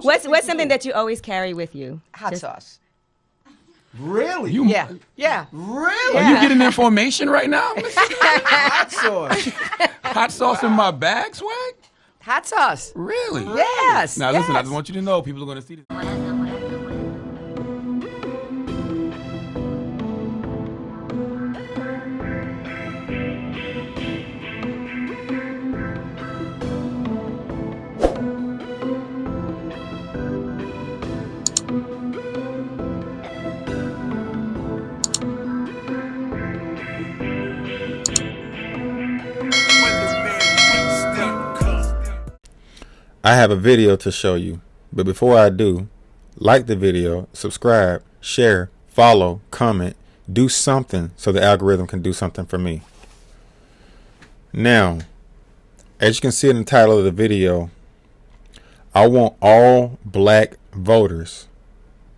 What's something that you always carry with you? Hot sauce. Really? Yeah. Really? Are you getting information right now? Hot sauce. Hot sauce in my bag, swag? Hot sauce. Really? Yes. Now listen, I yes. just want you to know people are going to see this. I have a video to show you, but before I do, like the video, subscribe, share, follow, comment, do something so the algorithm can do something for me. Now, as you can see in the title of the video, I want all black voters,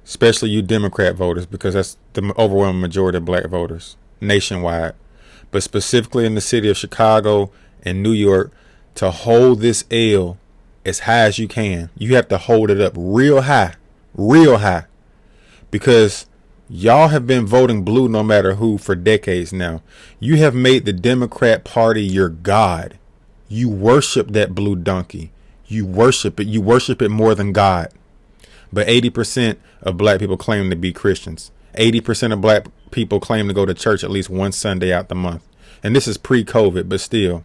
especially you Democrat voters, because that's the overwhelming majority of black voters nationwide, but specifically in the city of Chicago and New York, to hold this L as high as you can. You have to hold it up real high, because y'all have been voting blue no matter who for decades now. You have made the Democrat Party your God. You worship that blue donkey. You worship it. You worship it more than God. But 80% of black people claim to be Christians. 80% of black people claim to go to church at least one Sunday out the month. And this is pre-COVID, but still.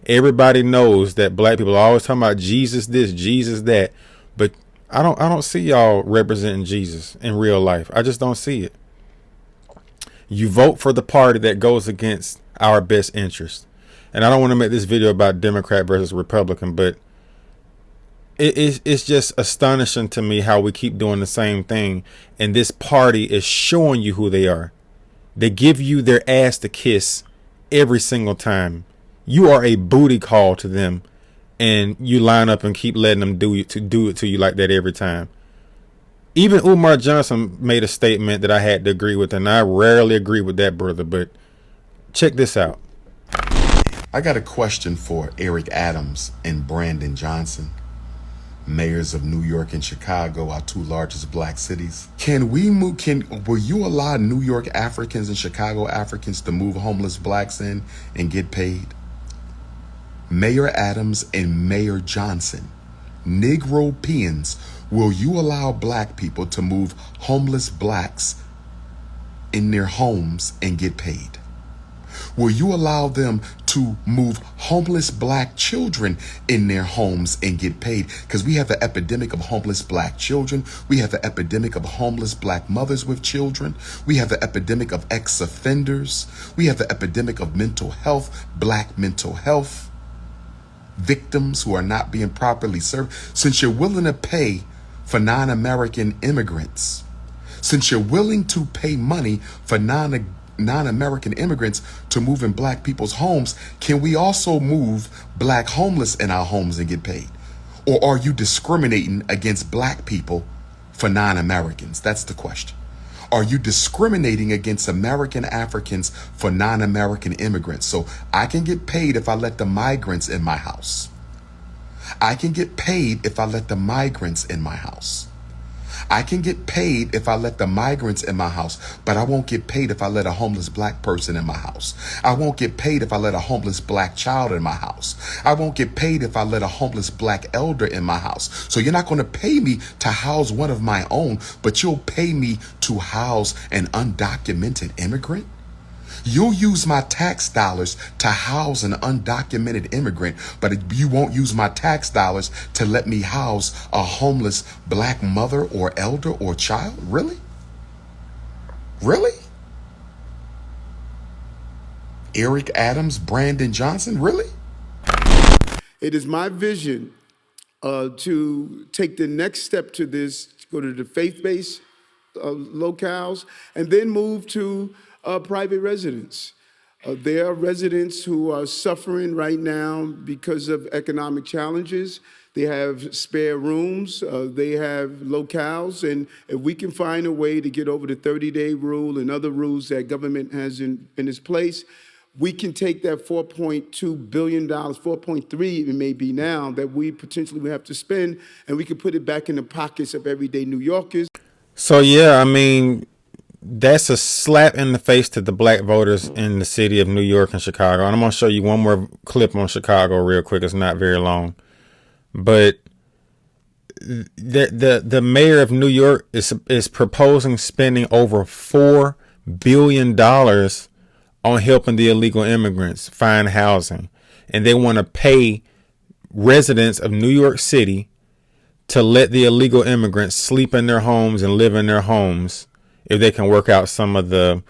Everybody knows that black people are always talking about Jesus this, Jesus that, but I don't see y'all representing Jesus in real life. I just don't see it. You vote for the party that goes against our best interest. And I don't want to make this video about Democrat versus Republican, but it's just astonishing to me how we keep doing the same thing, and this party is showing you who they are. They give you their ass to kiss every single time. You are a booty call to them, and you line up and keep letting them do it to you like that every time. Even Umar Johnson made a statement that I had to agree with, and I rarely agree with that brother, but check this out. I got a question for Eric Adams and Brandon Johnson, mayors of New York and Chicago, our two largest black cities. Will you allow New York Africans and Chicago Africans to move homeless blacks in and get paid? Mayor Adams and Mayor Johnson, Negropeans, will you allow black people to move homeless blacks in their homes and get paid? Will you allow them to move homeless black children in their homes and get paid? Because we have an epidemic of homeless black children. We have an epidemic of homeless black mothers with children. We have an epidemic of ex-offenders. We have an epidemic of mental health, black mental health, victims who are not being properly served. Since you're willing to pay for non-American immigrants, since you're willing to pay money for non-American immigrants to move in black people's homes, can we also move black homeless in our homes and get paid? Or are you discriminating against black people for non-Americans? That's the question. Are you discriminating against American Africans for non-American immigrants? So I can get paid if I let the migrants in my house. I can get paid if I let the migrants in my house. I can get paid if I let the migrants in my house, but I won't get paid if I let a homeless black person in my house. I won't get paid if I let a homeless black child in my house. I won't get paid if I let a homeless black elder in my house. So you're not going to pay me to house one of my own, but you'll pay me to house an undocumented immigrant? You'll use my tax dollars to house an undocumented immigrant, but you won't use my tax dollars to let me house a homeless black mother or elder or child? Really? Really? Eric Adams, Brandon Johnson, really? It is my vision to take the next step to this, to go to the faith-based locales, and then move to private residents. There are residents who are suffering right now because of economic challenges. They have spare rooms, they have locales, and if we can find a way to get over the 30-day rule and other rules that government has in its place, we can take that $4.2 billion, 4.3 it may be now, that we potentially would have to spend, and we could put it back in the pockets of everyday New Yorkers. So, yeah, I mean, that's a slap in the face to the black voters in the city of New York and Chicago. And I'm going to show you one more clip on Chicago real quick. It's not very long. But the mayor of New York is proposing spending over $4 billion on helping the illegal immigrants find housing. And they want to pay residents of New York City to let the illegal immigrants sleep in their homes and live in their homes if they can work out some of the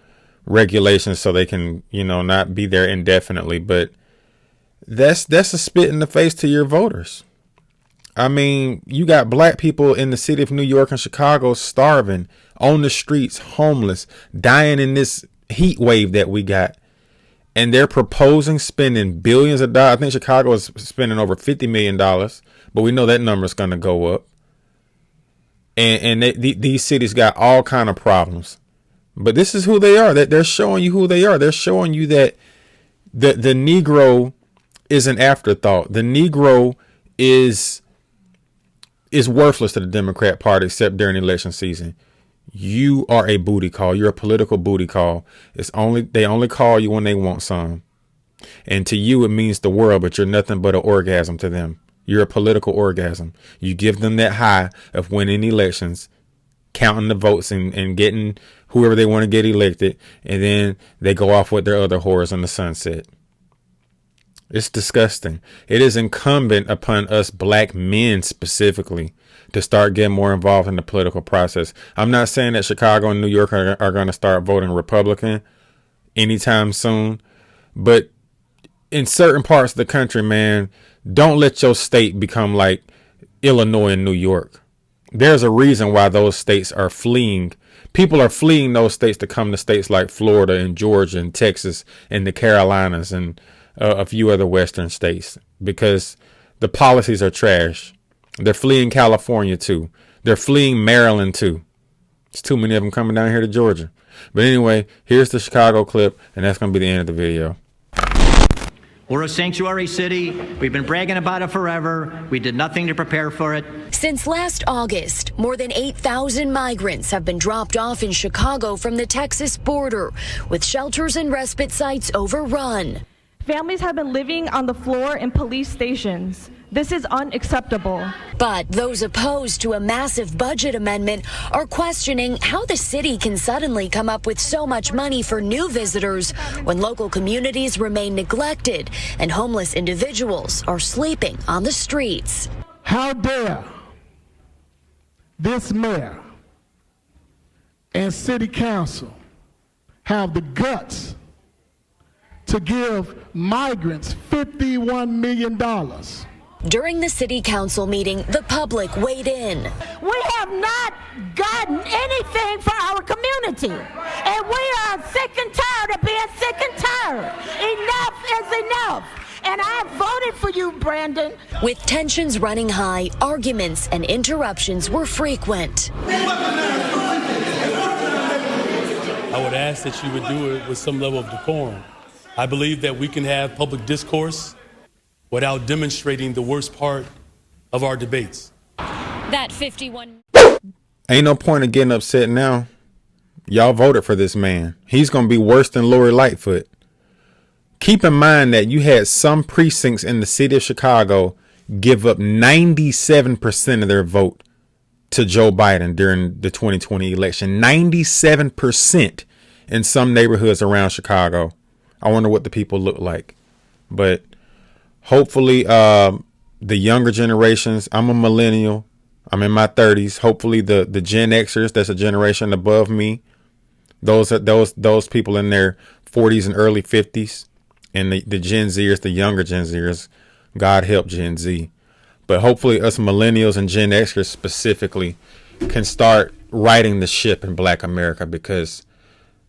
regulations so they can, not be there indefinitely. But that's a spit in the face to your voters. I mean, you got black people in the city of New York and Chicago starving on the streets, homeless, dying in this heat wave that we got. And they're proposing spending billions of dollars. I think Chicago is spending over $50 million, but we know that number is going to go up. And these cities got all kind of problems. But this is who they are. They're showing you who they are. They're showing you that the Negro is an afterthought. The Negro is worthless to the Democrat Party except during election season. You are a booty call. You're a political booty call. They only call you when they want some. And to you, it means the world, but you're nothing but an orgasm to them. You're a political orgasm. You give them that high of winning elections, counting the votes and getting whoever they want to get elected. And then they go off with their other whores on the sunset. It's disgusting. It is incumbent upon us black men specifically to start getting more involved in the political process. I'm not saying that Chicago and New York are going to start voting Republican anytime soon, but in certain parts of the country, man, don't let your state become like Illinois and New York. There's a reason why those states are fleeing. People are fleeing those states to come to states like Florida and Georgia and Texas and the Carolinas and a few other Western states because the policies are trash. They're fleeing California too. They're fleeing Maryland too. There's too many of them coming down here to Georgia. But anyway, here's the Chicago clip, and that's going to be the end of the video. We're a sanctuary city. We've been bragging about it forever. We did nothing to prepare for it. Since last August, more than 8,000 migrants have been dropped off in Chicago from the Texas border, with shelters and respite sites overrun. Families have been living on the floor in police stations. This is unacceptable. But those opposed to a massive budget amendment are questioning how the city can suddenly come up with so much money for new visitors when local communities remain neglected and homeless individuals are sleeping on the streets. How dare this mayor and city council have the guts to give migrants $51 million. During the city council meeting, the public weighed in. We have not gotten anything for our community, and we are sick and tired of being sick and tired. Enough is enough. And I voted for you, Brandon. With tensions running high, arguments and interruptions were frequent. I would ask that you would do it with some level of decorum. I believe that we can have public discourse without demonstrating the worst part of our debates. That 51. Ain't no point in getting upset now. Y'all voted for this man. He's going to be worse than Lori Lightfoot. Keep in mind that you had some precincts in the city of Chicago give up 97% of their vote to Joe Biden during the 2020 election. 97% in some neighborhoods around Chicago. I wonder what the people look like. But hopefully the younger generations, I'm a millennial. I'm in my 30s. Hopefully the Gen Xers, that's a generation above me. Those people in their 40s and early 50s. And the Gen Zers, the younger Gen Zers, God help Gen Z. But hopefully us millennials and Gen Xers specifically can start righting the ship in Black America, because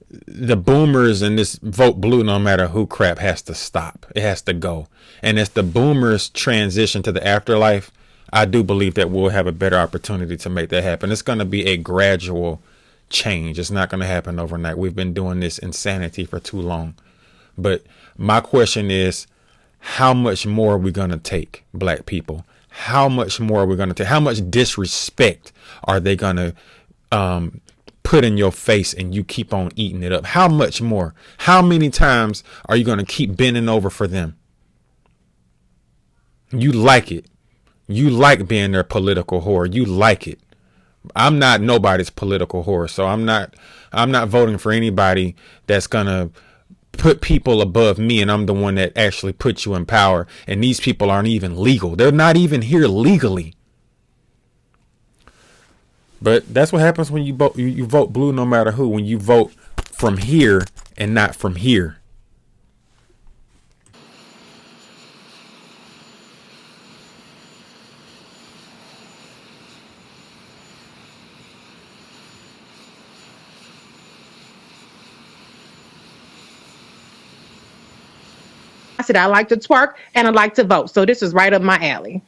the boomers and this vote blue no matter who crap has to stop. It has to go. And as the boomers transition to the afterlife, I do believe that we'll have a better opportunity to make that happen. It's going to be a gradual change. It's not going to happen overnight. We've been doing this insanity for too long. But my question is, how much more are we going to take, black people? How much more are we going to take? How much disrespect are they going to put in your face and you keep on eating it up? How much more? How many times are you going to keep bending over for them? You like it. You like being their political whore. You like it. I'm not nobody's political whore, so I'm not voting for anybody that's going to put people above me, and I'm the one that actually puts you in power. And these people aren't even legal. They're not even here legally. But that's what happens when you vote. You vote blue no matter who. When you vote from here and not from here. I said I like to twerk and I like to vote, so this is right up my alley.